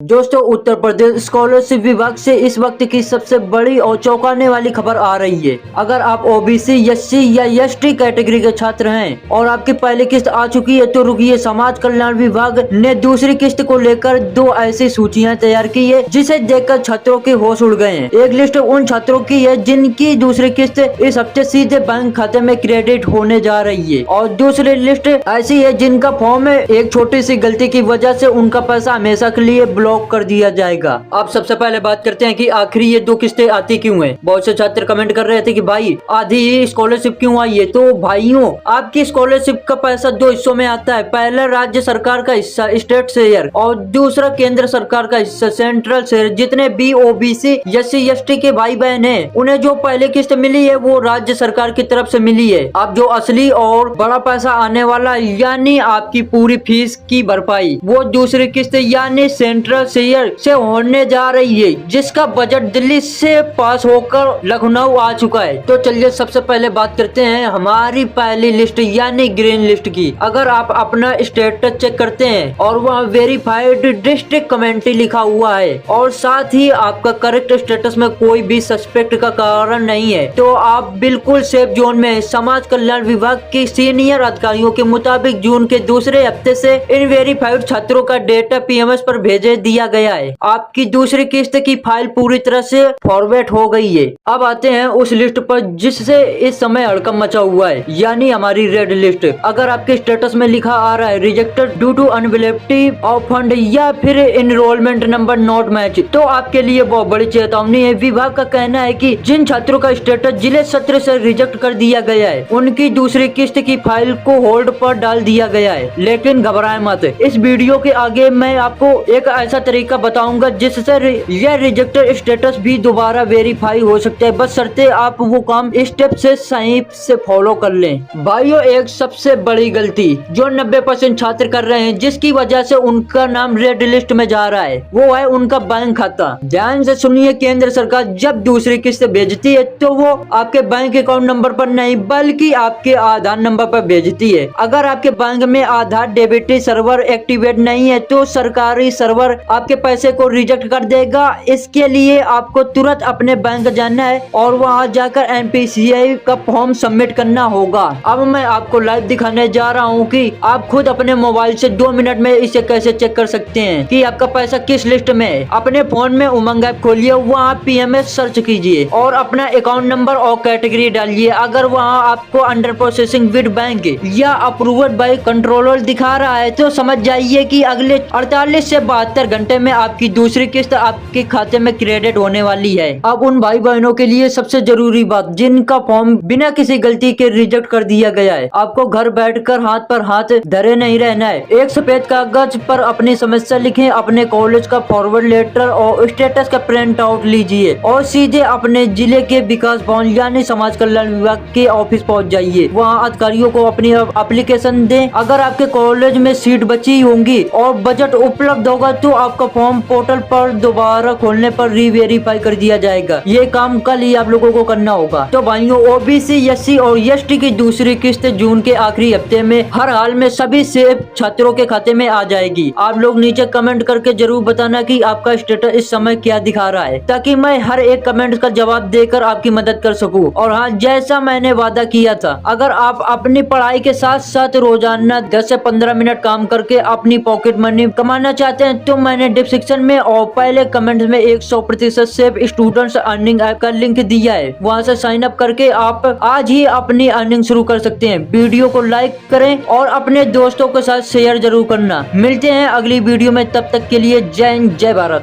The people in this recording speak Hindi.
दोस्तों, उत्तर प्रदेश स्कॉलरशिप विभाग से इस वक्त की सबसे बड़ी और चौंकाने वाली खबर आ रही है। अगर आप ओबीसी, एससी या एसटी कैटेगरी के छात्र हैं और आपकी पहली किस्त आ चुकी है तो रुकिए, समाज कल्याण विभाग ने दूसरी किस्त को लेकर दो ऐसी सूचियां तैयार की है जिसे देखकर छात्रों के होश उड़ गए हैं। एक लिस्ट उन छात्रों की है जिनकी दूसरी किस्त इस हफ्ते सीधे बैंक खाते में क्रेडिट होने जा रही है, और दूसरी लिस्ट ऐसी है जिनका फॉर्म में एक छोटी सी गलती की वजह से उनका पैसा हमेशा के लिए ब्लॉक कर दिया जाएगा। अब सबसे पहले बात करते हैं कि आखिर ये दो किस्तें आती क्यों हैं। बहुत से छात्र कमेंट कर रहे थे कि भाई आधी स्कॉलरशिप क्यों आई है। तो भाइयों, आपकी स्कॉलरशिप का पैसा दो हिस्सों में आता है। पहला राज्य सरकार का हिस्सा स्टेट शेयर और दूसरा केंद्र सरकार का हिस्सा सेंट्रल शेयर। जितने भी ओबीसी, एससी, एसटी के भाई बहन हैं उन्हें जो पहले किस्त मिली है वो राज्य सरकार की तरफ से मिली है। अब जो असली और बड़ा पैसा आने वाला यानी आपकी पूरी फीस की भरपाई वो दूसरी किस्त यानी सेंट्रल शेयर से होने जा रही है, जिसका बजट दिल्ली से पास होकर लखनऊ आ चुका है। तो चलिए सबसे पहले बात करते हैं हमारी पहली लिस्ट यानी ग्रीन लिस्ट की। अगर आप अपना स्टेटस चेक करते हैं और वहाँ वेरीफाइड डिस्ट्रिक्ट कमेटी लिखा हुआ है और साथ ही आपका करेक्ट स्टेटस में कोई भी सस्पेक्ट का कारण नहीं है तो आप बिल्कुल सेफ जोन में है। समाज कल्याण विभाग के सीनियर अधिकारियों के मुताबिक जून के दूसरे हफ्ते से इन वेरीफाइड छात्रों का डेटा पीएमएस पर भेजे दिया गया है। आपकी दूसरी किस्त की फाइल पूरी तरह से फॉर्मेट हो गई है। अब आते हैं उस लिस्ट पर जिससे इस समय हड़कंप मचा हुआ है यानी हमारी रेड लिस्ट। अगर आपके स्टेटस में लिखा आ रहा है rejected due to unavailability of fund या फिर एनरोलमेंट नंबर नॉट मैच तो आपके लिए बहुत बड़ी चेतावनी है। विभाग का कहना है कि जिन छात्रों का स्टेटस जिले सत्र से रिजेक्ट कर दिया गया है उनकी दूसरी किस्त की फाइल को होल्ड पर डाल दिया गया है। लेकिन घबराएं मत, इस वीडियो के आगे मैं आपको एक ऐसा तरीका बताऊंगा जिससे यह रिजेक्टेड स्टेटस भी दोबारा वेरीफाई हो सकता है, बस शर्ते आप वो काम स्टेप से सही से फॉलो कर लें। भाइयों, एक सबसे बड़ी गलती जो 90% छात्र कर रहे हैं जिसकी वजह से उनका नाम रेड लिस्ट में जा रहा है वो है उनका बैंक खाता। ध्यान से सुनिए, केंद्र सरकार जब दूसरी किस्त भेजती है तो वो आपके बैंक अकाउंट नंबर पर नहीं बल्कि आपके आधार नंबर पर भेजती है। अगर आपके बैंक में आधार डेबिट सर्वर एक्टिवेट नहीं है तो सरकारी सर्वर आपके पैसे को रिजेक्ट कर देगा। इसके लिए आपको तुरंत अपने बैंक जाना है और वहां जाकर एनपीसीआई का फॉर्म सबमिट करना होगा। अब मैं आपको लाइव दिखाने जा रहा हूं कि आप खुद अपने मोबाइल से 2 मिनट में इसे कैसे चेक कर सकते हैं कि आपका पैसा किस लिस्ट में है। अपने फोन में उमंग ऐप खोलिए, वहाँ पीएमएस सर्च कीजिए और अपना अकाउंट नंबर और कैटेगरी डालिए। अगर वहाँ आपको अंडर प्रोसेसिंग विद बैंक या अप्रूव्ड बाय कंट्रोलर दिखा रहा है तो समझ जाइए कि अगले 48 से 72 घंटे में आपकी दूसरी किस्त आपके खाते में क्रेडिट होने वाली है। अब उन भाई बहनों के लिए सबसे जरूरी बात जिनका फॉर्म बिना किसी गलती के रिजेक्ट कर दिया गया है, आपको घर बैठकर हाथ पर हाथ धरे नहीं रहना है। एक सफेद कागज पर अपनी समस्या लिखें, अपने कॉलेज का फॉरवर्ड लेटर और स्टेटस का प्रिंट आउट लीजिए और सीधे अपने जिले के विकास भवन यानी समाज कल्याण विभाग के ऑफिस पहुंच जाइए। वहां अधिकारियों को अपनी एप्लीकेशन दें। अगर आपके कॉलेज में सीट बची होंगी और बजट उपलब्ध होगा तो आपका फॉर्म पोर्टल पर दोबारा खोलने पर रीवेरीफाई कर दिया जाएगा। ये काम कल ही आप लोगों को करना होगा। तो भाइयों, ओबीसी, एससी और एसटी की दूसरी किस्त जून के आखिरी हफ्ते में हर हाल में सभी सेफ छात्रों के खाते में आ जाएगी। आप लोग नीचे कमेंट करके जरूर बताना कि आपका स्टेटस इस समय क्या दिखा रहा है ताकि मैं हर एक कमेंट का जवाब देकर आपकी मदद कर सकूं। और हाँ, जैसा मैंने वादा किया था, अगर आप अपनी पढ़ाई के साथ साथ रोजाना 10 से 15 मिनट काम करके अपनी पॉकेट मनी कमाना चाहते हैं तो मैंने डिस्क्रिप्शन में और पहले कमेंट में 100% सेफ स्टूडेंट्स अर्निंग ऐप का लिंक दिया है। वहां से साइन अप करके आप आज ही अपनी अर्निंग शुरू कर सकते हैं। वीडियो को लाइक करें और अपने दोस्तों के साथ शेयर जरूर करना। मिलते हैं अगली वीडियो में, तब तक के लिए जय हिंद, जय भारत।